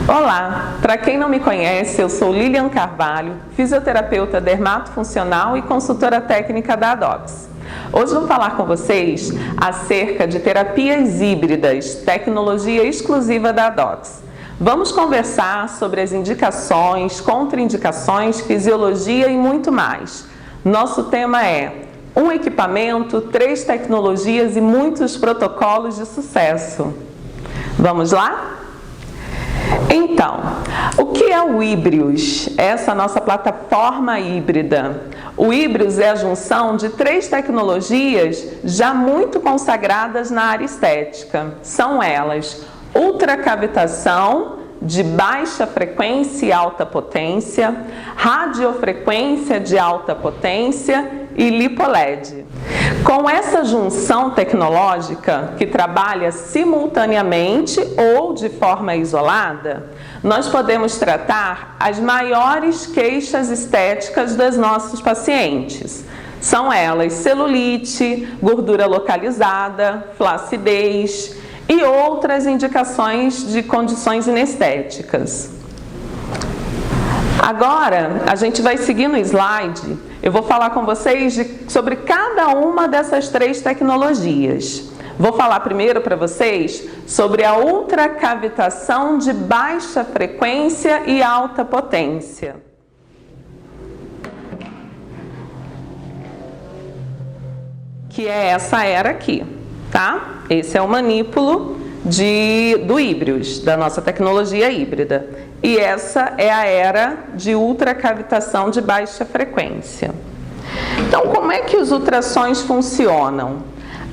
Olá, para quem não me conhece, eu sou Lilian Carvalho, fisioterapeuta dermatofuncional e consultora técnica da Adox. Hoje vou falar com vocês acerca de terapias híbridas, tecnologia exclusiva da Adox. Vamos conversar sobre as indicações, contraindicações, fisiologia e muito mais. Nosso tema é um equipamento, 3 tecnologias e muitos protocolos de sucesso. Vamos lá? Então, o que é o Híbrios? Essa nossa plataforma híbrida. O Híbrios é a junção de 3 tecnologias já muito consagradas na área estética. São elas: ultracavitação de baixa frequência e alta potência, radiofrequência de alta potência e LipoLED. Com essa junção tecnológica, que trabalha simultaneamente ou de forma isolada, nós podemos tratar as maiores queixas estéticas dos nossos pacientes. São elas celulite, gordura localizada, flacidez e outras indicações de condições inestéticas. Agora, a gente vai seguir no slide. Eu vou falar com vocês sobre cada uma dessas 3 tecnologias. Vou falar primeiro para vocês sobre a ultracavitação de baixa frequência e alta potência. Que é essa era aqui, tá? Esse é o manípulo do Híbrios, da nossa tecnologia híbrida. E essa é a era de ultracavitação de baixa frequência. Então, como é que os ultrassons funcionam?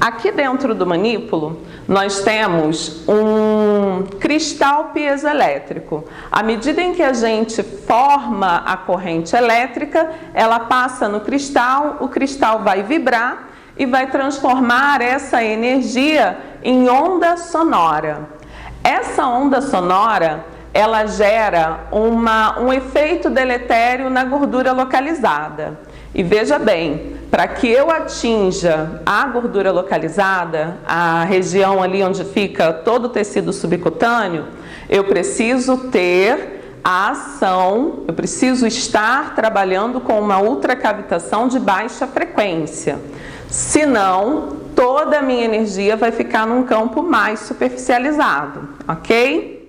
Aqui dentro do manípulo, nós temos um cristal piezoelétrico. À medida em que a gente forma a corrente elétrica, ela passa no cristal, o cristal vai vibrar e vai transformar essa energia em onda sonora. Essa onda sonora, ela gera um efeito deletério na gordura localizada. E veja bem, para que eu atinja a gordura localizada, a região ali onde fica todo o tecido subcutâneo, eu preciso ter a ação, eu preciso estar trabalhando com uma ultracavitação de baixa frequência. Senão, toda a minha energia vai ficar num campo mais superficializado, ok?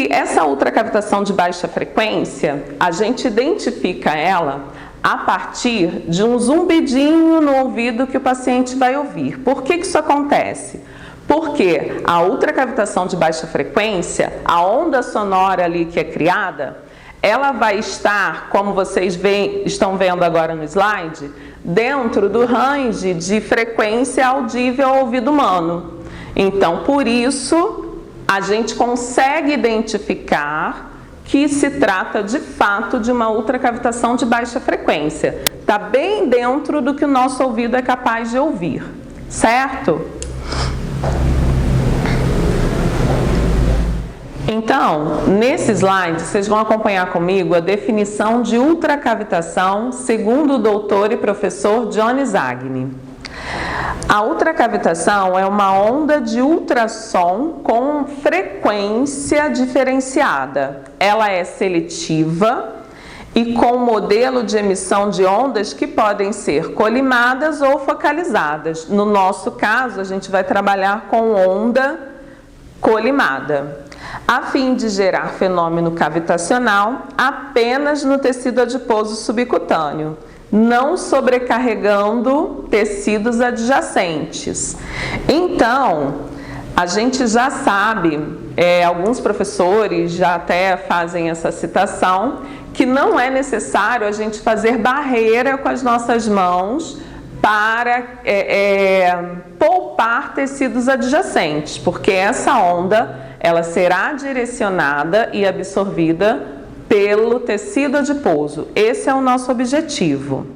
Essa ultracavitação de baixa frequência, a gente identifica ela a partir de um zumbidinho no ouvido que o paciente vai ouvir. Por que isso acontece? Porque a ultracavitação de baixa frequência, a onda sonora ali que é criada, ela vai estar, como vocês estão vendo agora no slide, dentro do range de frequência audível ao ouvido humano. Então, por isso, a gente consegue identificar que se trata de fato de uma ultracavitação de baixa frequência. Está bem dentro do que o nosso ouvido é capaz de ouvir, certo? Então, nesse slide, vocês vão acompanhar comigo a definição de ultracavitação segundo o doutor e professor Johnny Zagni. A ultracavitação é uma onda de ultrassom com frequência diferenciada. Ela é seletiva e com modelo de emissão de ondas que podem ser colimadas ou focalizadas. No nosso caso, a gente vai trabalhar com onda colimada, a fim de gerar fenômeno cavitacional apenas no tecido adiposo subcutâneo, não sobrecarregando tecidos adjacentes. Então, a gente já sabe, alguns professores já até fazem essa citação, que não é necessário a gente fazer barreira com as nossas mãos para poupar tecidos adjacentes, porque essa onda ela será direcionada e absorvida pelo tecido adiposo. Esse é o nosso objetivo.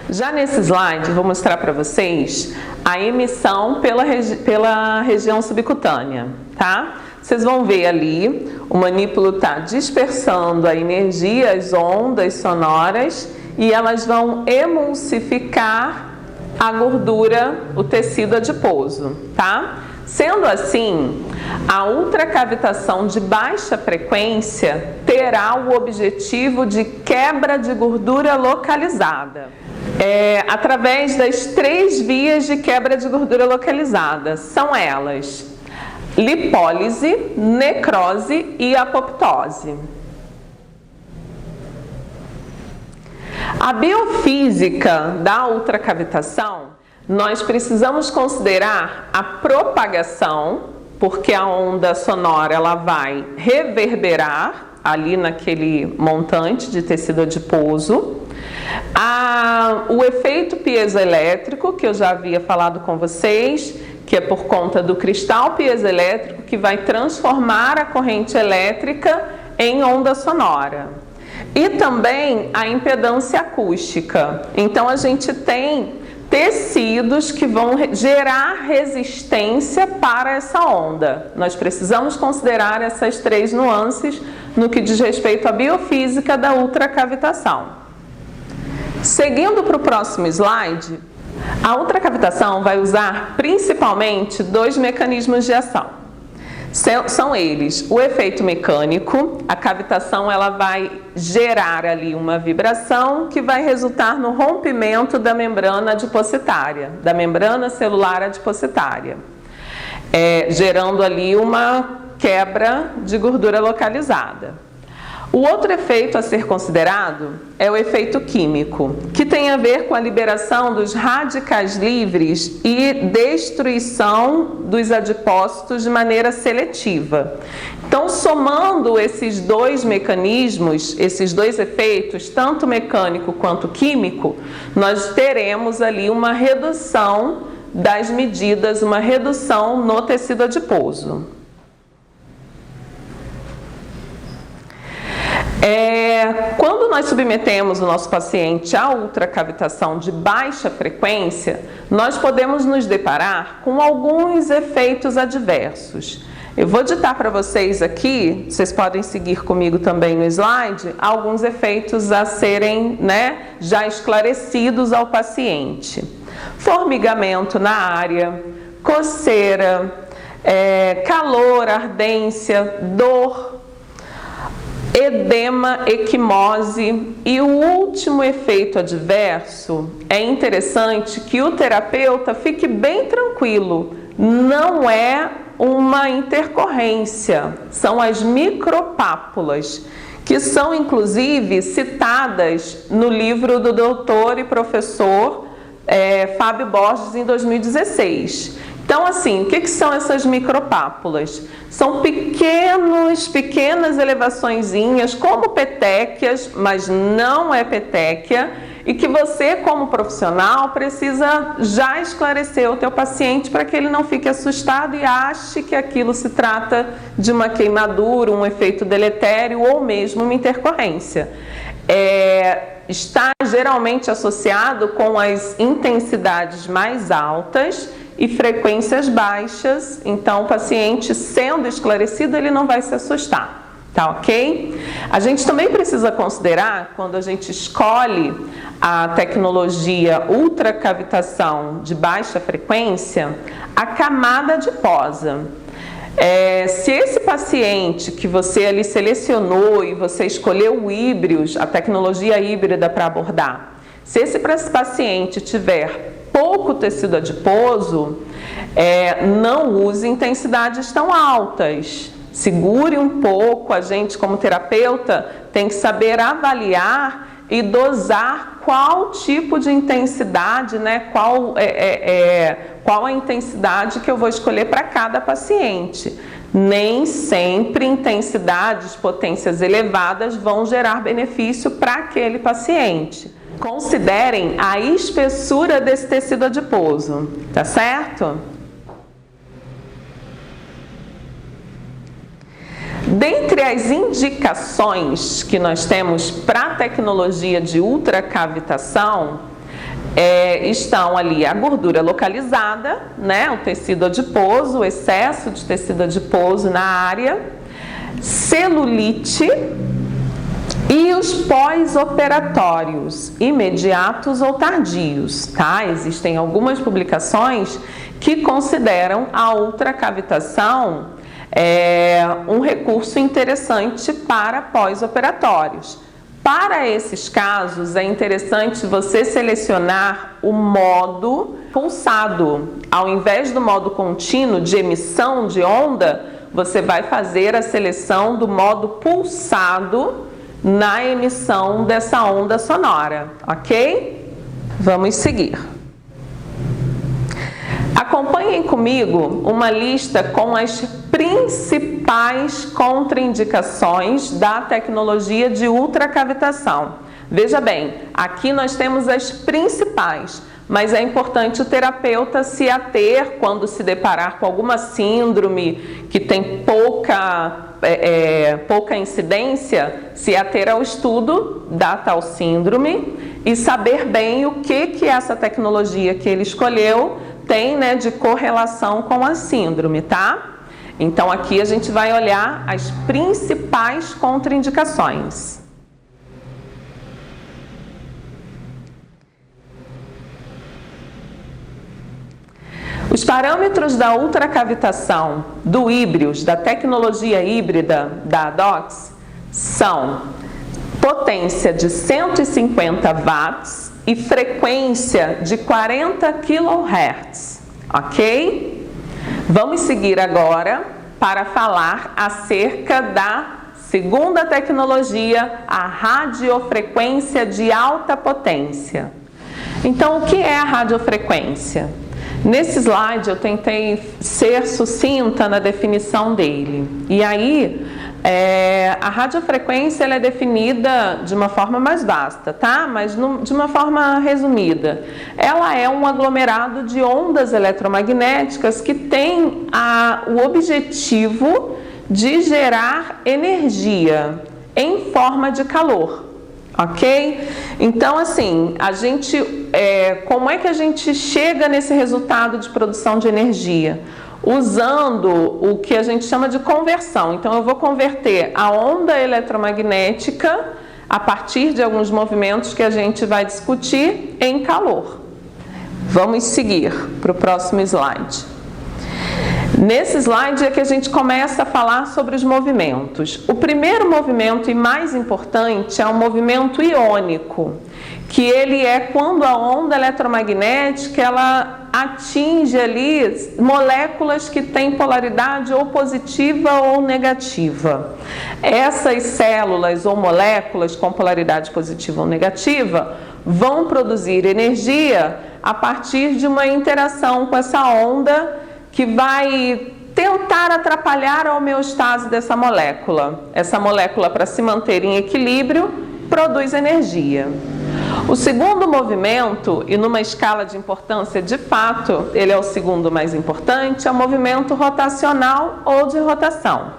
Já nesse slide, vou mostrar para vocês a emissão pela região subcutânea, tá? Vocês vão ver ali, o manípulo está dispersando a energia, as ondas sonoras, e elas vão emulsificar a gordura, o tecido adiposo, tá? Sendo assim, a ultracavitação de baixa frequência terá o objetivo de quebra de gordura localizada. Através das 3 vias de quebra de gordura localizada. São elas: lipólise, necrose e apoptose. A biofísica da ultracavitação, nós precisamos considerar a propagação, porque a onda sonora ela vai reverberar ali naquele montante de tecido adiposo. O efeito piezoelétrico, que eu já havia falado com vocês, que é por conta do cristal piezoelétrico que vai transformar a corrente elétrica em onda sonora. E também a impedância acústica. Então a gente tem tecidos que vão gerar resistência para essa onda. Nós precisamos considerar essas 3 nuances no que diz respeito à biofísica da ultracavitação. Seguindo para o próximo slide, a ultracavitação vai usar principalmente 2 mecanismos de ação. São eles o efeito mecânico. A cavitação ela vai gerar ali uma vibração que vai resultar no rompimento da membrana adipositária, da membrana celular adipositária, gerando ali uma quebra de gordura localizada. O outro efeito a ser considerado é o efeito químico, que tem a ver com a liberação dos radicais livres e destruição dos adipócitos de maneira seletiva. Então, somando esses 2 mecanismos, esses 2 efeitos, tanto mecânico quanto químico, nós teremos ali uma redução das medidas, uma redução no tecido adiposo. Quando nós submetemos o nosso paciente à ultracavitação de baixa frequência, nós podemos nos deparar com alguns efeitos adversos. Eu vou ditar para vocês aqui, vocês podem seguir comigo também no slide, alguns efeitos a serem, já esclarecidos ao paciente. Formigamento na área, coceira, calor, ardência, dor, edema, equimose. E o último efeito adverso, é interessante que o terapeuta fique bem tranquilo, não é uma intercorrência, são as micropápulas, que são inclusive citadas no livro do doutor e professor Fábio Borges em 2016. Então, assim, o que são essas micropápulas? São pequenas elevaçõezinhas, como petequias, mas não é petequia, e que você, como profissional, precisa já esclarecer o teu paciente para que ele não fique assustado e ache que aquilo se trata de uma queimadura, um efeito deletério ou mesmo uma intercorrência. Está geralmente associado com as intensidades mais altas e frequências baixas, então o paciente, sendo esclarecido, ele não vai se assustar, tá ok? A gente também precisa considerar, quando a gente escolhe a tecnologia ultracavitação de baixa frequência, a camada adiposa. Se esse paciente que você ali selecionou e você escolheu o híbridos, a tecnologia híbrida para abordar, se esse paciente tiver pouco tecido adiposo, não use intensidades tão altas. Segure um pouco, a gente como terapeuta tem que saber avaliar e dosar qual tipo de intensidade, qual a intensidade que eu vou escolher para cada paciente. Nem sempre intensidades, potências elevadas vão gerar benefício para aquele paciente. Considerem a espessura desse tecido adiposo, tá certo? Dentre as indicações que nós temos para a tecnologia de ultracavitação, estão ali a gordura localizada, o tecido adiposo, o excesso de tecido adiposo na área, celulite e os pós-operatórios, imediatos ou tardios, tá? Existem algumas publicações que consideram a ultracavitação um recurso interessante para pós-operatórios. Para esses casos, é interessante você selecionar o modo pulsado. Ao invés do modo contínuo de emissão de onda, você vai fazer a seleção do modo pulsado na emissão dessa onda sonora, ok? Vamos seguir. Acompanhem comigo uma lista com as principais contraindicações da tecnologia de ultracavitação. Veja bem, aqui nós temos as principais, mas é importante o terapeuta se ater quando se deparar com alguma síndrome que tem pouca incidência, se ater ao estudo da tal síndrome e saber bem o que essa tecnologia que ele escolheu tem, né, de correlação com a síndrome, tá? Então aqui a gente vai olhar as principais contraindicações. Os parâmetros da ultracavitação do híbridos, da tecnologia híbrida da ADOX, são potência de 150 watts e frequência de 40 kHz, ok? Vamos seguir agora para falar acerca da segunda tecnologia, a radiofrequência de alta potência. Então, o que é a radiofrequência? Nesse slide eu tentei ser sucinta na definição dele. E aí, a radiofrequência ela é definida de uma forma mais vasta, tá? Mas de uma forma resumida. Ela é um aglomerado de ondas eletromagnéticas que tem o objetivo de gerar energia em forma de calor. Ok? Então, assim, como é que a gente chega nesse resultado de produção de energia? Usando o que a gente chama de conversão. Então, eu vou converter a onda eletromagnética, a partir de alguns movimentos que a gente vai discutir, em calor. Vamos seguir para o próximo slide. Nesse slide é que a gente começa a falar sobre os movimentos. O primeiro movimento e mais importante é o movimento iônico, que ele é quando a onda eletromagnética ela atinge ali moléculas que têm polaridade ou positiva ou negativa. Essas células ou moléculas com polaridade positiva ou negativa vão produzir energia a partir de uma interação com essa onda que vai tentar atrapalhar a homeostase dessa molécula. Essa molécula, para se manter em equilíbrio, produz energia. O segundo movimento, e numa escala de importância de fato, ele é o segundo mais importante, é o movimento rotacional ou de rotação.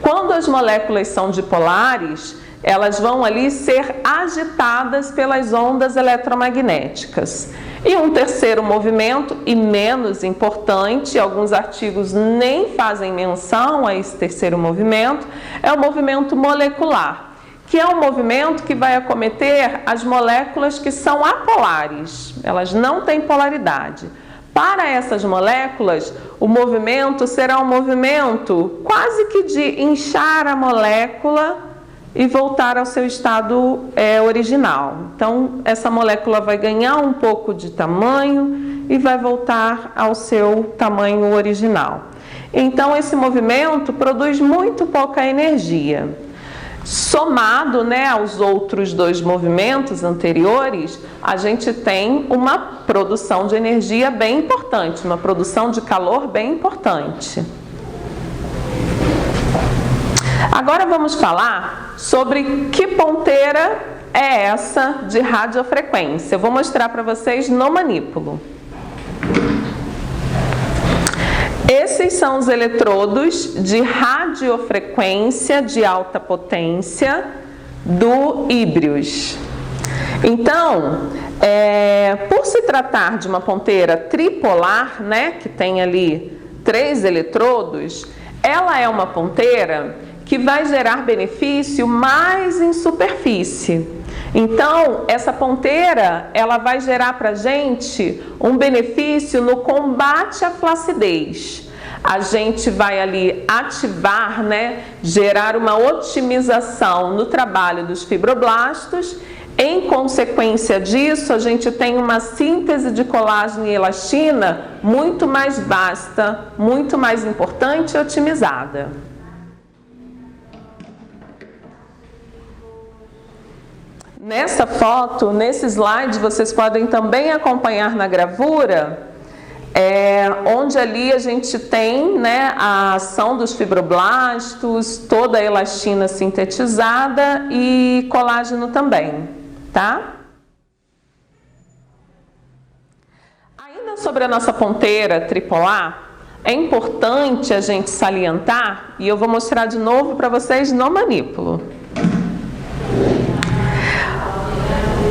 Quando as moléculas são dipolares, elas vão ali ser agitadas pelas ondas eletromagnéticas. E um terceiro movimento, e menos importante, alguns artigos nem fazem menção a esse terceiro movimento, é o movimento molecular, que é um movimento que vai acometer as moléculas que são apolares, elas não têm polaridade. Para essas moléculas, o movimento será um movimento quase que de inchar a molécula e voltar ao seu estado original. Então, essa molécula vai ganhar um pouco de tamanho e vai voltar ao seu tamanho original. Então, esse movimento produz muito pouca energia. Somado, né, aos outros dois movimentos anteriores, a gente tem uma produção de energia bem importante, uma produção de calor bem importante. Agora vamos falar sobre que ponteira é essa de radiofrequência. Eu vou mostrar para vocês no manípulo. Esses são os eletrodos de radiofrequência de alta potência do híbridos. Então, por se tratar de uma ponteira tripolar, né, que tem ali 3 eletrodos, ela é uma ponteira que vai gerar benefício mais em superfície. Então, essa ponteira, ela vai gerar para a gente um benefício no combate à flacidez. A gente vai ali ativar, né, gerar uma otimização no trabalho dos fibroblastos. Em consequência disso, a gente tem uma síntese de colágeno e elastina muito mais vasta, muito mais importante e otimizada. Nessa foto, nesse slide, vocês podem também acompanhar na gravura, onde ali a gente tem, né, a ação dos fibroblastos, toda a elastina sintetizada e colágeno também, tá? Ainda sobre a nossa ponteira tripolar, é importante a gente salientar, e eu vou mostrar de novo para vocês no manípulo.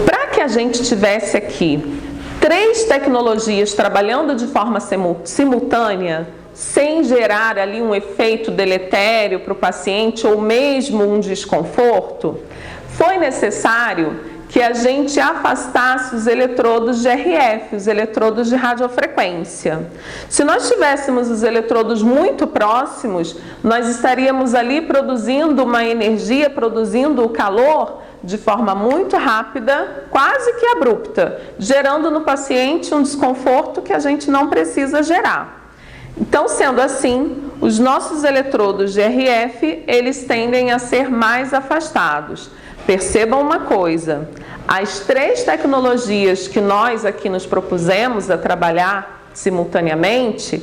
Para que a gente tivesse aqui 3 tecnologias trabalhando de forma simultânea, sem gerar ali um efeito deletério para o paciente ou mesmo um desconforto, foi necessário que a gente afastasse os eletrodos de RF, os eletrodos de radiofrequência. Se nós tivéssemos os eletrodos muito próximos, nós estaríamos ali produzindo uma energia, produzindo o calor de forma muito rápida, quase que abrupta, gerando no paciente um desconforto que a gente não precisa gerar. Então, sendo assim, os nossos eletrodos de RF, eles tendem a ser mais afastados. Percebam uma coisa, as 3 tecnologias que nós aqui nos propusemos a trabalhar simultaneamente,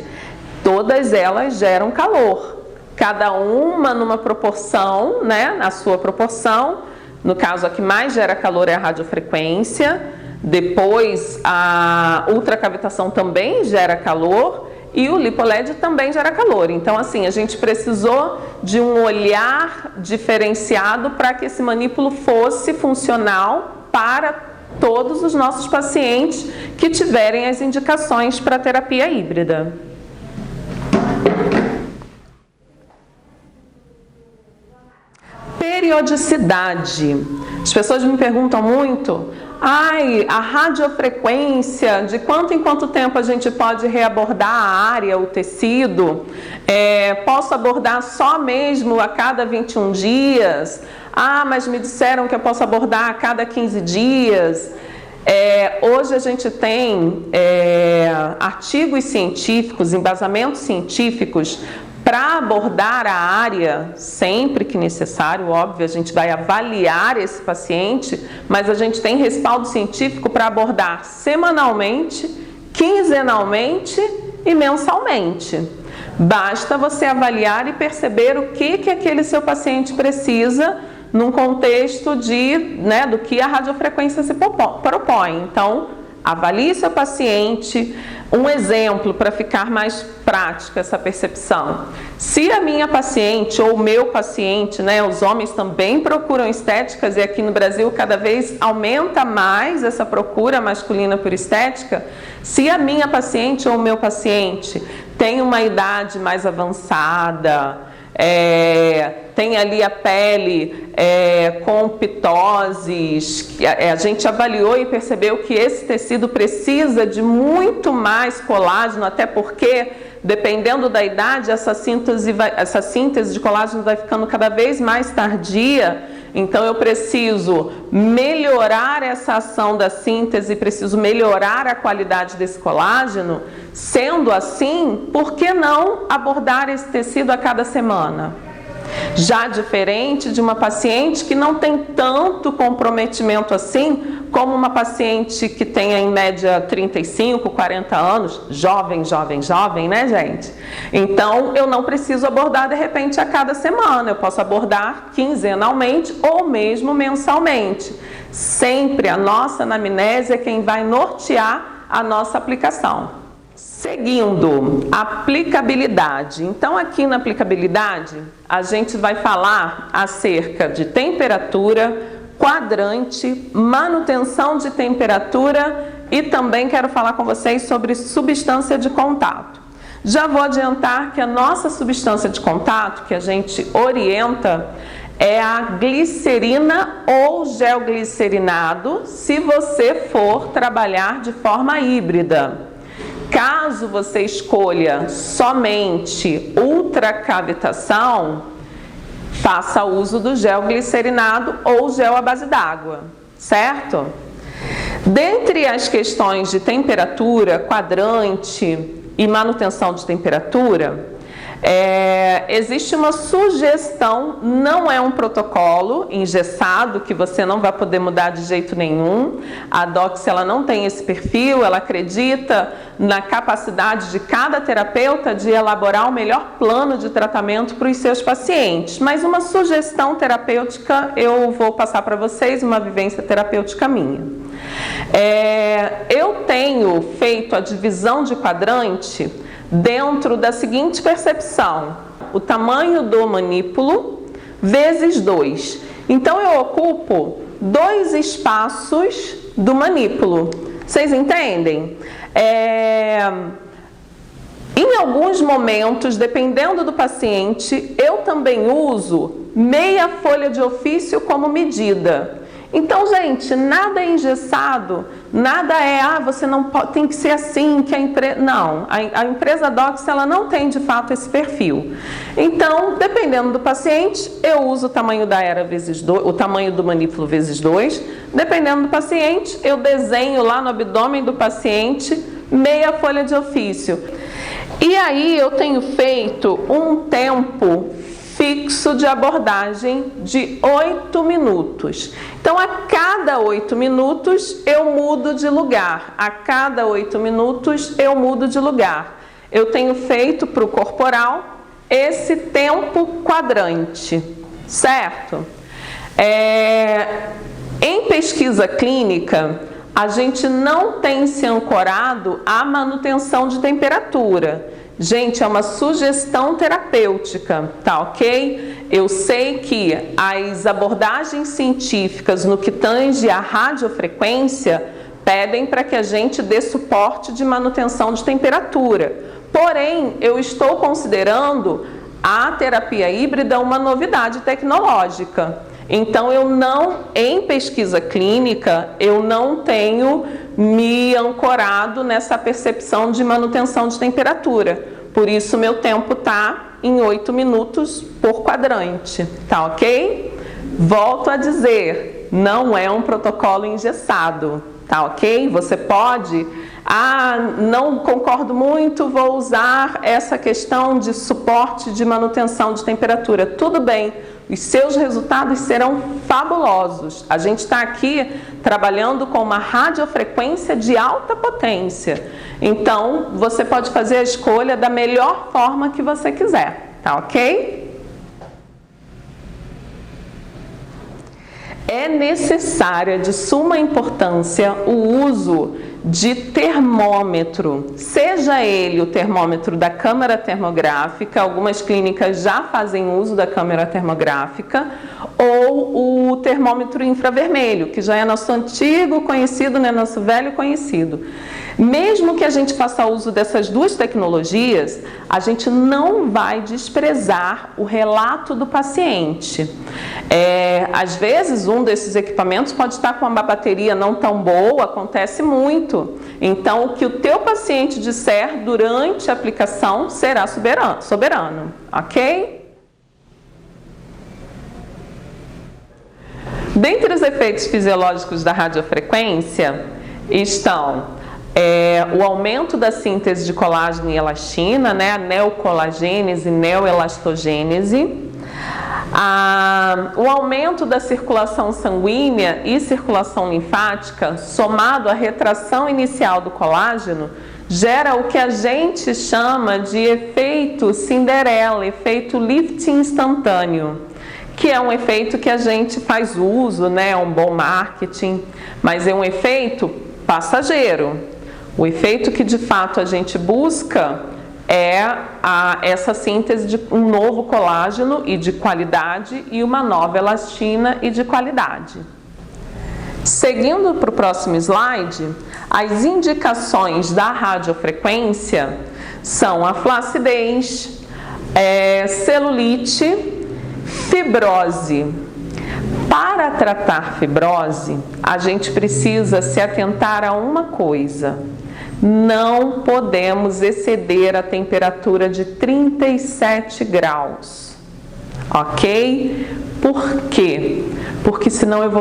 todas elas geram calor. Cada uma numa proporção, né, na sua proporção. No caso, a que mais gera calor é a radiofrequência, depois a ultracavitação também gera calor e o LipoLED também gera calor. Então, assim, a gente precisou de um olhar diferenciado para que esse manípulo fosse funcional para todos os nossos pacientes que tiverem as indicações para terapia híbrida. Periodicidade. As pessoas me perguntam muito, a radiofrequência, de quanto em quanto tempo a gente pode reabordar a área, o tecido? Posso abordar só mesmo a cada 21 dias? Mas me disseram que eu posso abordar a cada 15 dias. Hoje a gente tem artigos científicos, embasamentos científicos para abordar a área, sempre que necessário, óbvio, a gente vai avaliar esse paciente, mas a gente tem respaldo científico para abordar semanalmente, quinzenalmente e mensalmente. Basta você avaliar e perceber o que aquele seu paciente precisa num contexto do que a radiofrequência se propõe. Então, avalie seu paciente. Um exemplo para ficar mais prática essa percepção. Se a minha paciente ou o meu paciente, né, os homens também procuram estéticas e aqui no Brasil cada vez aumenta mais essa procura masculina por estética, se a minha paciente ou o meu paciente tem uma idade mais avançada, tem ali a pele com pitoses, a gente avaliou e percebeu que esse tecido precisa de muito mais colágeno, até porque, dependendo da idade, essa síntese de colágeno vai ficando cada vez mais tardia. Então, eu preciso melhorar essa ação da síntese, preciso melhorar a qualidade desse colágeno. Sendo assim, por que não abordar esse tecido a cada semana? Já diferente de uma paciente que não tem tanto comprometimento assim, como uma paciente que tenha em média 35, 40 anos, jovem, né, gente? Então, eu não preciso abordar de repente a cada semana, eu posso abordar quinzenalmente ou mesmo mensalmente. Sempre a nossa anamnese é quem vai nortear a nossa aplicação. Seguindo, aplicabilidade. Então, aqui na aplicabilidade, a gente vai falar acerca de temperatura, quadrante, manutenção de temperatura e também quero falar com vocês sobre substância de contato. Já vou adiantar que a nossa substância de contato, que a gente orienta, é a glicerina ou gelglicerinado, se você for trabalhar de forma híbrida. Caso você escolha somente ultracavitação, faça uso do gel glicerinado ou gel à base d'água, certo? Dentre as questões de temperatura, quadrante e manutenção de temperatura, existe uma sugestão, não é um protocolo engessado que você não vai poder mudar de jeito nenhum. A Dox, ela não tem esse perfil, ela acredita na capacidade de cada terapeuta de elaborar o melhor plano de tratamento para os seus pacientes. Mas uma sugestão terapêutica eu vou passar para vocês, uma vivência terapêutica minha. Eu tenho feito a divisão de quadrante dentro da seguinte percepção: o tamanho do manípulo vezes 2. Então eu ocupo 2 espaços do manípulo. Vocês entendem? Em alguns momentos, dependendo do paciente, eu também uso meia folha de ofício como medida. Então, gente, nada é engessado, nada você não pode, tem que ser assim, que a empresa... Não, a empresa Dox, ela não tem de fato esse perfil. Então, dependendo do paciente, eu uso o tamanho da era vezes 2, o tamanho do manípulo vezes 2. Dependendo do paciente, eu desenho lá no abdômen do paciente meia folha de ofício. E aí eu tenho feito um tempo fixo de abordagem de 8 minutos. Então, a cada 8 minutos eu mudo de lugar. A cada 8 minutos eu mudo de lugar. Eu tenho feito para o corporal esse tempo quadrante, certo? Em pesquisa clínica, a gente não tem se ancorado à manutenção de temperatura. Gente, é uma sugestão terapêutica, tá ok? Eu sei que as abordagens científicas no que tange à radiofrequência pedem para que a gente dê suporte de manutenção de temperatura. Porém, eu estou considerando a terapia híbrida uma novidade tecnológica. Então, em pesquisa clínica, eu não tenho me ancorado nessa percepção de manutenção de temperatura. Por isso, meu tempo está em 8 minutos por quadrante, tá ok? Volto a dizer, não é um protocolo engessado, tá ok? Você pode... não concordo muito, vou usar essa questão de suporte de manutenção de temperatura. Tudo bem, os seus resultados serão fabulosos. A gente está aqui trabalhando com uma radiofrequência de alta potência. Então, você pode fazer a escolha da melhor forma que você quiser, tá ok? É necessária, de suma importância, o uso de termômetro, seja ele o termômetro da câmara termográfica, algumas clínicas já fazem uso da câmara termográfica, ou o termômetro infravermelho, que já é nosso antigo conhecido, né, nosso velho conhecido. Mesmo que a gente faça uso dessas duas tecnologias, a gente não vai desprezar o relato do paciente. Às vezes, um desses equipamentos pode estar com uma bateria não tão boa, acontece muito. Então, o que o teu paciente disser durante a aplicação será soberano, ok? Dentre os efeitos fisiológicos da radiofrequência estão o aumento da síntese de colágeno e elastina, né, a neocolagênese e neoelastogênese, o aumento da circulação sanguínea e circulação linfática, somado à retração inicial do colágeno, gera o que a gente chama de efeito Cinderela, efeito lifting instantâneo, que é um efeito que a gente faz uso, né, um bom marketing, mas é um efeito passageiro. O efeito que de fato a gente busca é essa síntese de um novo colágeno e de qualidade e uma nova elastina e de qualidade. Seguindo para o próximo slide, as indicações da radiofrequência são a flacidez, celulite, fibrose. Para tratar fibrose, a gente precisa se atentar a uma coisa: não podemos exceder a temperatura de 37 graus, ok? Por quê? Porque senão eu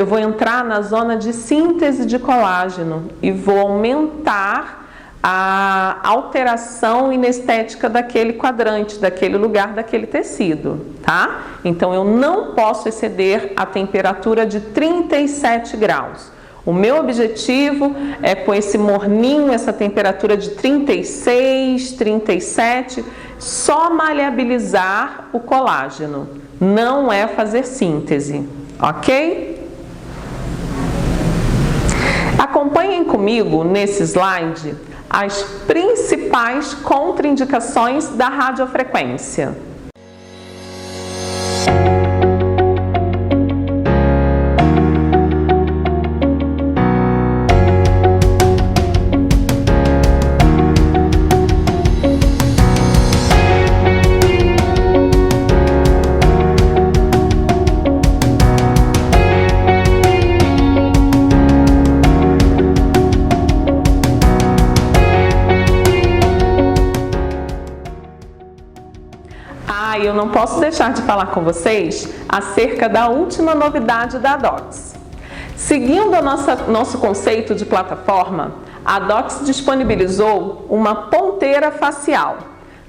vou entrar na zona de síntese de colágeno e vou aumentar a alteração inestética daquele quadrante, daquele lugar, daquele tecido, tá? Então eu não posso exceder a temperatura de 37 graus. O meu objetivo é, com esse morninho, essa temperatura de 36, 37, só maleabilizar o colágeno, não é fazer síntese, ok? Acompanhem comigo nesse slide as principais contraindicações da radiofrequência. Eu não posso deixar de falar com vocês acerca da última novidade da Adox. Seguindo o nosso conceito de plataforma, a Adox disponibilizou uma ponteira facial.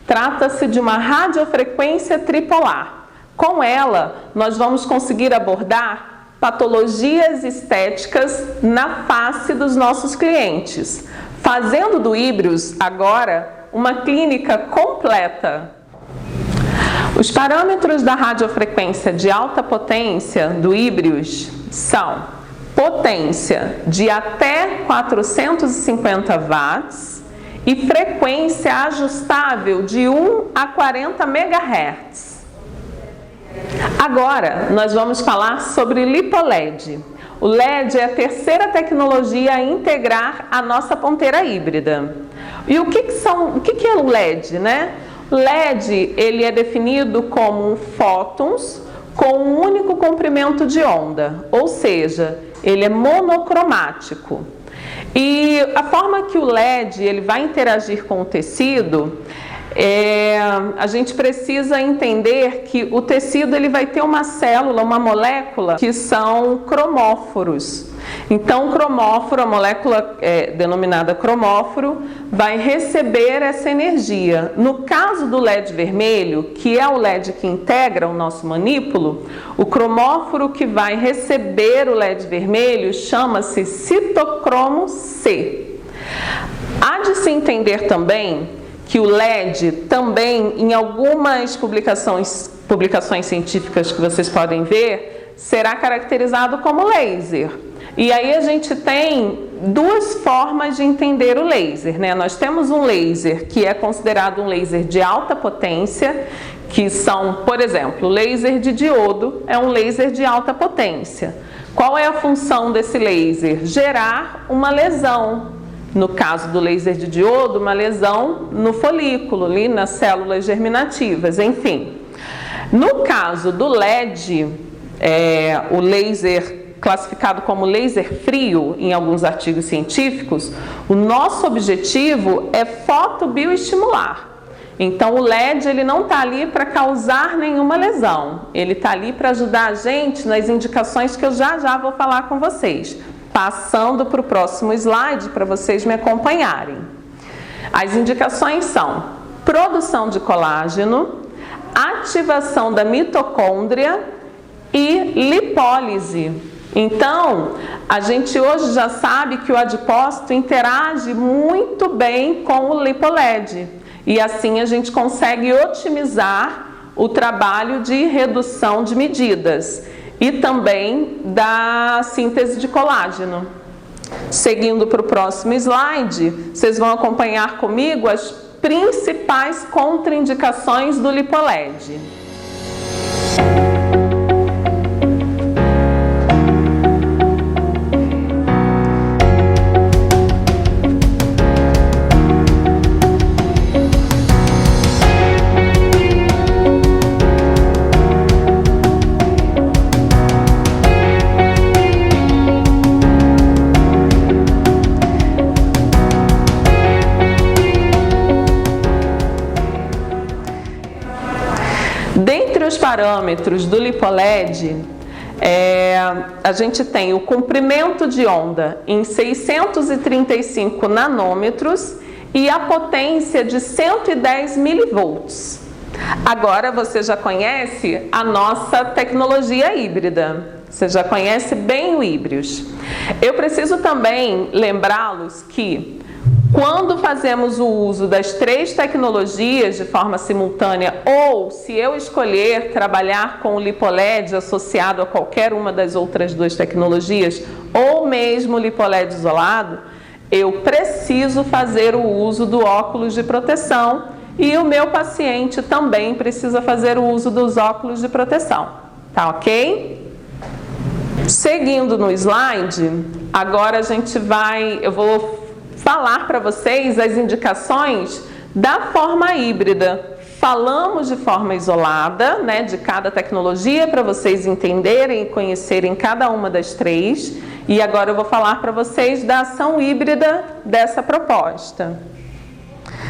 Trata-se de uma radiofrequência tripolar. Com ela, nós vamos conseguir abordar patologias estéticas na face dos nossos clientes, fazendo do Híbrios agora uma clínica completa. Os parâmetros da radiofrequência de alta potência do Híbrios são potência de até 450 watts e frequência ajustável de 1 a 40 MHz. Agora, nós vamos falar sobre LipoLED. O LED é a terceira tecnologia a integrar a nossa ponteira híbrida. E o que é o LED, né? LED, ele é definido como um fótons com um único comprimento de onda, ou seja, ele é monocromático. E a forma que o LED ele vai interagir com o tecido, a gente precisa entender que o tecido ele vai ter uma célula, uma molécula, que são cromóforos. Então, o cromóforo, a molécula denominada cromóforo, vai receber essa energia. No caso do LED vermelho, que é o LED que integra o nosso manípulo, o cromóforo que vai receber o LED vermelho chama-se citocromo C. Há de se entender também que o LED também, em algumas publicações científicas que vocês podem ver, será caracterizado como laser. E aí a gente tem duas formas de entender o laser, né? Nós temos um laser que é considerado um laser de alta potência, que são, por exemplo, o laser de diodo é um laser de alta potência. Qual é a função desse laser? Gerar uma lesão. No caso do laser de diodo, uma lesão no folículo, ali nas células germinativas, enfim. No caso do LED, o laser classificado como laser frio em alguns artigos científicos, o nosso objetivo é fotobioestimular. Então o LED ele não está ali para causar nenhuma lesão, ele está ali para ajudar a gente nas indicações que eu já vou falar com vocês. Passando para o próximo slide para vocês me acompanharem. As indicações são produção de colágeno, ativação da mitocôndria e lipólise. Então, a gente hoje já sabe que o adipócito interage muito bem com o LipoLED e assim a gente consegue otimizar o trabalho de redução de medidas e também da síntese de colágeno. Seguindo para o próximo slide, vocês vão acompanhar comigo as principais contraindicações do LipoLED. Dentre os parâmetros do LipoLED, a gente tem o comprimento de onda em 635 nanômetros e a potência de 110 milivolts. Agora você já conhece a nossa tecnologia híbrida, você já conhece bem o Híbrios. Eu preciso também lembrá-los que quando fazemos o uso das 3 tecnologias de forma simultânea, ou se eu escolher trabalhar com o LipoLED associado a qualquer uma das outras 2 tecnologias, ou mesmo o LipoLED isolado, eu preciso fazer o uso do óculos de proteção e o meu paciente também precisa fazer o uso dos óculos de proteção. Tá ok? Seguindo no slide, agora eu vou falar para vocês as indicações da forma híbrida. Falamos de forma isolada, né, de cada tecnologia, para vocês entenderem e conhecerem cada uma das 3. E agora eu vou falar para vocês da ação híbrida dessa proposta.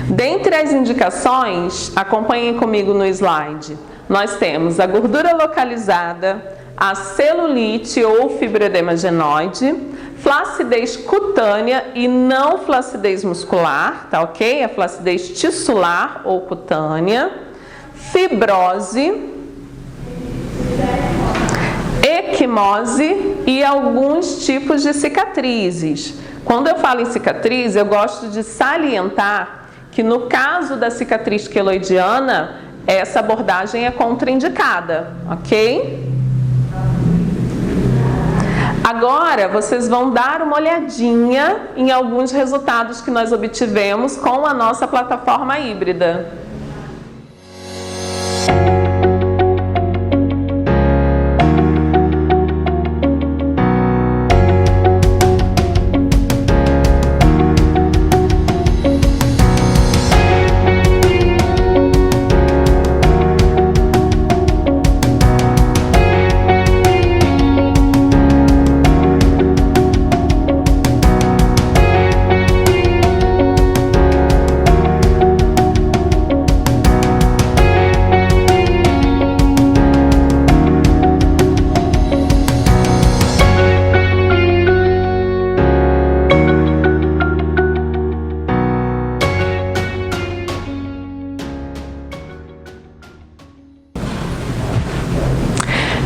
Dentre as indicações, acompanhem comigo no slide, nós temos a gordura localizada, a celulite ou fibroedema genoide, flacidez cutânea e não flacidez muscular, tá ok? A flacidez tissular ou cutânea, fibrose, equimose e alguns tipos de cicatrizes. Quando eu falo em cicatriz, eu gosto de salientar que no caso da cicatriz queloidiana, essa abordagem é contraindicada, ok? Agora, vocês vão dar uma olhadinha em alguns resultados que nós obtivemos com a nossa plataforma híbrida.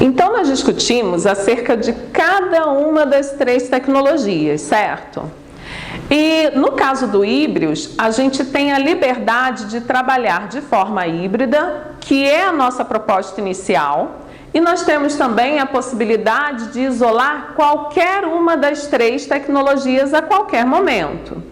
Então, nós discutimos acerca de cada uma das 3 tecnologias, certo? E no caso do Híbrios, a gente tem a liberdade de trabalhar de forma híbrida, que é a nossa proposta inicial, e nós temos também a possibilidade de isolar qualquer uma das 3 tecnologias a qualquer momento.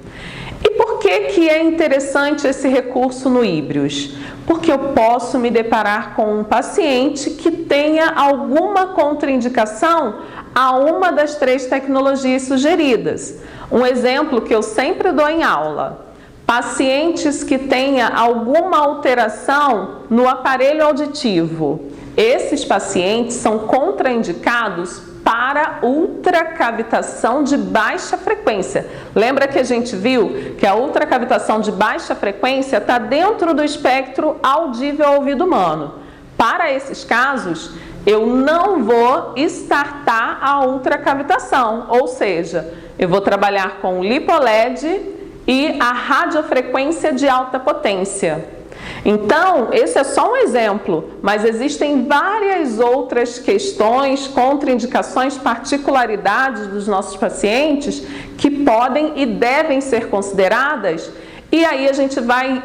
E por que é interessante esse recurso no Híbrios? Porque eu posso me deparar com um paciente que tenha alguma contraindicação a uma das 3 tecnologias sugeridas. Um exemplo que eu sempre dou em aula: pacientes que tenham alguma alteração no aparelho auditivo. Esses pacientes são contraindicados para ultracavitação de baixa frequência. Lembra que a gente viu que a ultracavitação de baixa frequência está dentro do espectro audível ao ouvido humano. Para esses casos, eu não vou startar a ultracavitação, ou seja, eu vou trabalhar com o LipoLED e a radiofrequência de alta potência. Então, esse é só um exemplo, mas existem várias outras questões, contraindicações, particularidades dos nossos pacientes que podem e devem ser consideradas, e aí a gente vai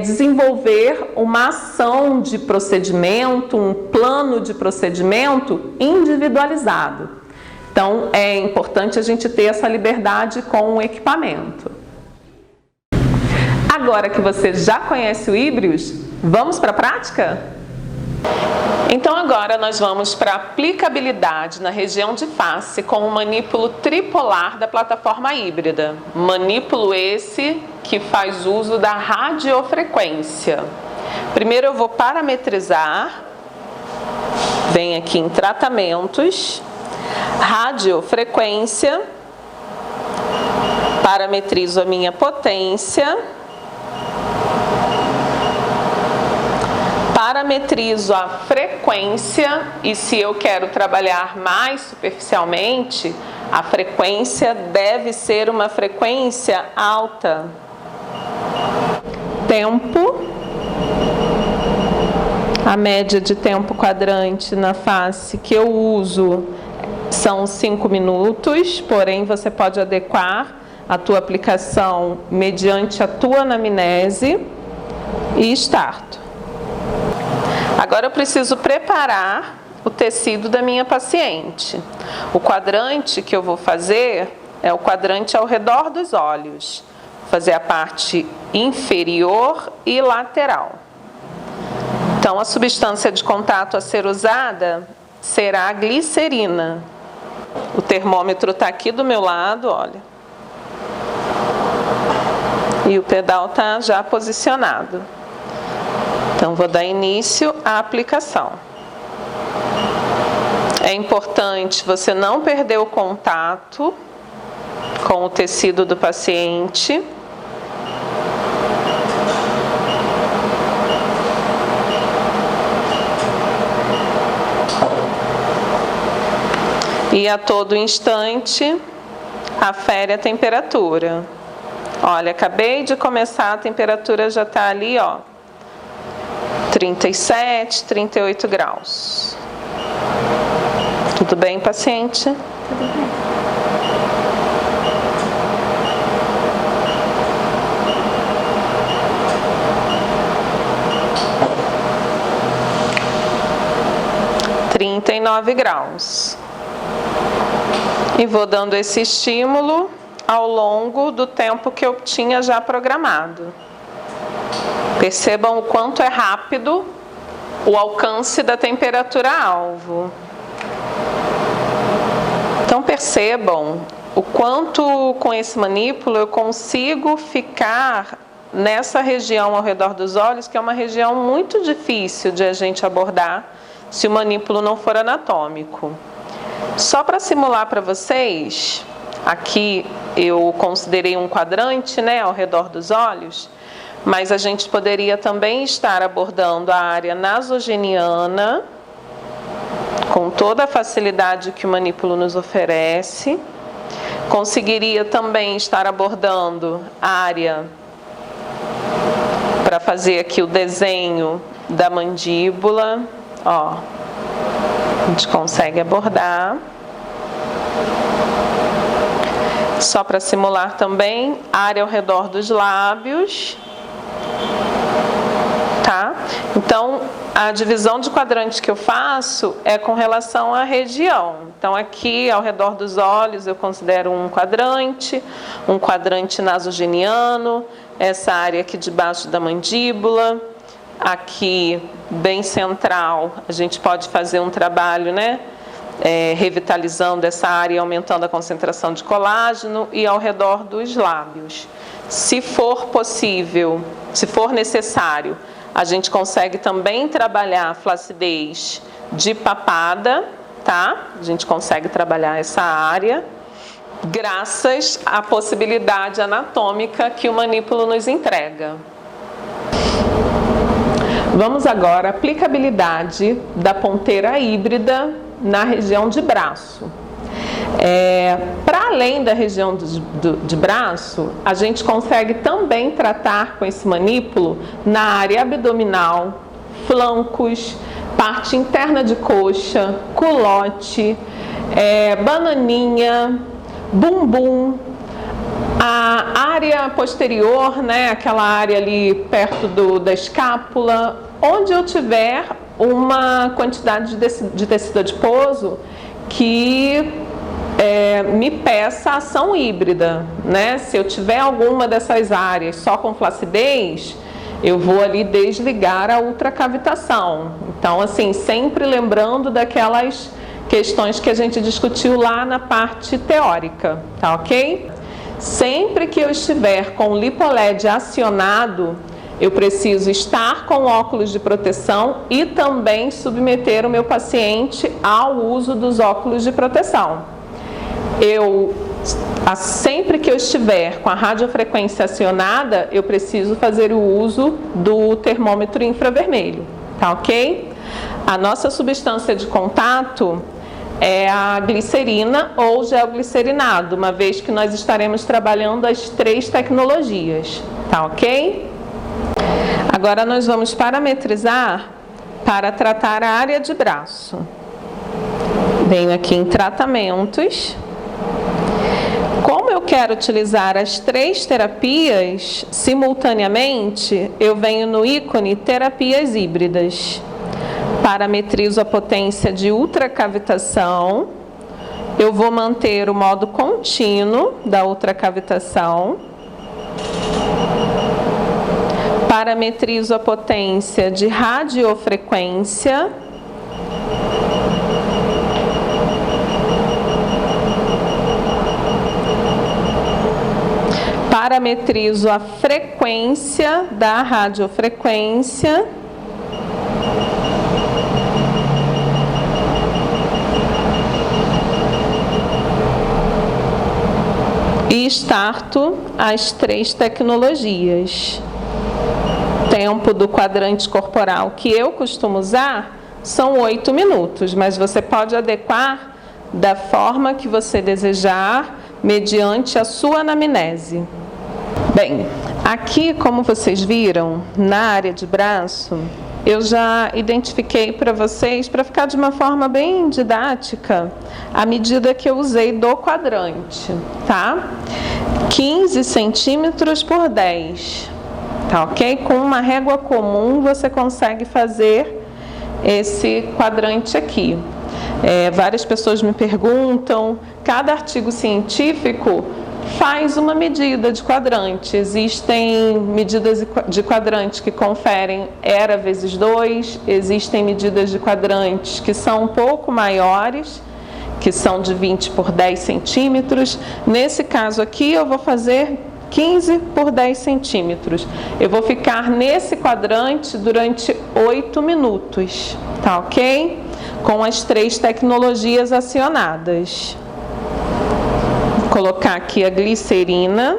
desenvolver uma ação de procedimento, um plano de procedimento individualizado. Então, é importante a gente ter essa liberdade com o equipamento. Agora que você já conhece o Híbrios, vamos para a prática? Então agora nós vamos para a aplicabilidade na região de face com o manípulo tripolar da plataforma híbrida. Manípulo esse que faz uso da radiofrequência. Primeiro eu vou parametrizar, venho aqui em tratamentos, radiofrequência, parametrizo a minha potência, parametrizo a frequência e se eu quero trabalhar mais superficialmente, a frequência deve ser uma frequência alta. Tempo, a média de tempo quadrante na face que eu uso são 5 minutos, porém você pode adequar a tua aplicação mediante a tua anamnese e starto. Agora eu preciso preparar o tecido da minha paciente. O quadrante que eu vou fazer é o quadrante ao redor dos olhos. Vou fazer a parte inferior e lateral. Então a substância de contato a ser usada será a glicerina. O termômetro está aqui do meu lado, olha. E o pedal está já posicionado. Então vou dar início à aplicação. É importante você não perder o contato com o tecido do paciente. E a todo instante, afere a temperatura. Olha, acabei de começar, a temperatura já está ali, ó, 37, 38 graus. Tudo bem, paciente? Tudo bem. graus. E vou dando esse estímulo ao longo do tempo que eu tinha já programado. Percebam o quanto é rápido o alcance da temperatura-alvo. Então percebam o quanto com esse manípulo eu consigo ficar nessa região ao redor dos olhos, que é uma região muito difícil de a gente abordar se o manípulo não for anatômico. Só para simular para vocês, aqui eu considerei um quadrante, né, ao redor dos olhos, mas a gente poderia também estar abordando a área nasogeniana, com toda a facilidade que o manípulo nos oferece. Conseguiria também estar abordando a área para fazer aqui o desenho da mandíbula, ó. A gente consegue abordar. Só para simular também a área ao redor dos lábios, tá? Então, a divisão de quadrantes que eu faço é com relação à região. Então, aqui ao redor dos olhos eu considero um quadrante nasogeniano, essa área aqui debaixo da mandíbula. Aqui, bem central, a gente pode fazer um trabalho, né? Revitalizando essa área e aumentando a concentração de colágeno, e ao redor dos lábios. Se for possível, se for necessário, a gente consegue também trabalhar a flacidez de papada, tá? A gente consegue trabalhar essa área, graças à possibilidade anatômica que o manípulo nos entrega. Vamos agora à aplicabilidade da ponteira híbrida na região de braço. Para além da região de braço, a gente consegue também tratar com esse manípulo na área abdominal, flancos, parte interna de coxa, culote, bananinha, bumbum, a área posterior, né, aquela área ali perto da escápula, onde eu tiver uma quantidade de tecido adiposo que me peça ação híbrida, né? Se eu tiver alguma dessas áreas só com flacidez, eu vou ali desligar a ultracavitação. Então, assim, sempre lembrando daquelas questões que a gente discutiu lá na parte teórica, tá ok? Sempre que eu estiver com o LipoLed acionado, eu preciso estar com óculos de proteção e também submeter o meu paciente ao uso dos óculos de proteção. Sempre que eu estiver com a radiofrequência acionada, eu preciso fazer o uso do termômetro infravermelho, tá ok? A nossa substância de contato é a glicerina ou geoglicerinado, uma vez que nós estaremos trabalhando as 3 tecnologias, tá ok? Agora nós vamos parametrizar para tratar a área de braço. Venho aqui em tratamentos. Como eu quero utilizar as 3 terapias simultaneamente, eu venho no ícone terapias híbridas. Parametrizo a potência de ultracavitação. Eu vou manter o modo contínuo da ultracavitação. Parametrizo a potência de radiofrequência. Parametrizo a frequência da radiofrequência. E starto as 3 tecnologias. Tempo do quadrante corporal que eu costumo usar são 8 minutos, mas você pode adequar da forma que você desejar, mediante a sua anamnese. Bem, aqui, como vocês viram, na área de braço, eu já identifiquei para vocês, para ficar de uma forma bem didática, a medida que eu usei do quadrante, tá? 15 centímetros por 10, tá ok? Com uma régua comum você consegue fazer esse quadrante aqui. Várias pessoas me perguntam, cada artigo científico faz uma medida de quadrante. Existem medidas de quadrante que conferem ERA vezes 2, existem medidas de quadrantes que são um pouco maiores, que são de 20 por 10 centímetros. Nesse caso aqui eu vou fazer 15 por 10 centímetros. Eu vou ficar nesse quadrante durante 8 minutos, tá ok? Com as 3 tecnologias acionadas. Vou colocar aqui a glicerina.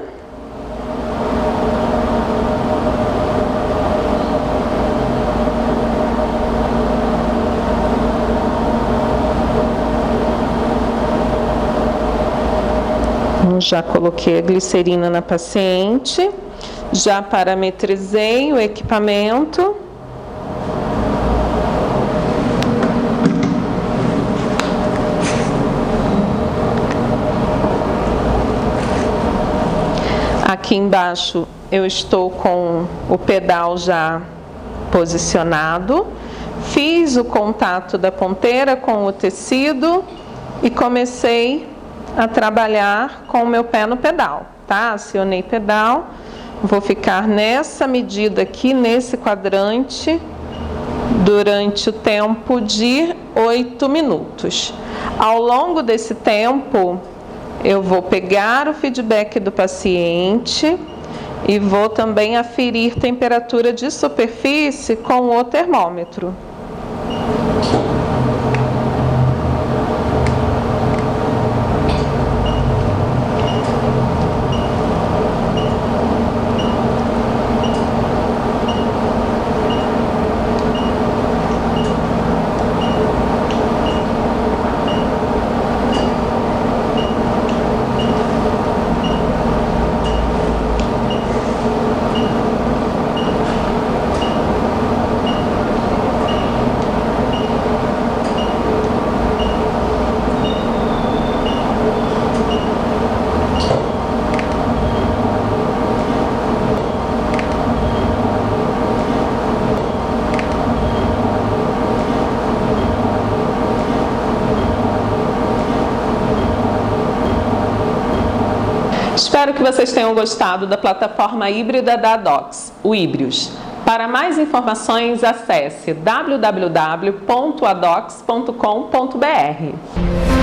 Já coloquei a glicerina na paciente, já parametrizei o equipamento. Aqui embaixo eu estou com o pedal já posicionado, fiz o contato da ponteira com o tecido e comecei a trabalhar com o meu pé no pedal, tá? Acionei pedal, vou ficar nessa medida aqui, nesse quadrante, durante o tempo de 8 minutos. Ao longo desse tempo, eu vou pegar o feedback do paciente e vou também aferir temperatura de superfície com o termômetro. Espero que vocês tenham gostado da plataforma híbrida da ADOX, o Híbrios. Para mais informações, acesse www.adox.com.br.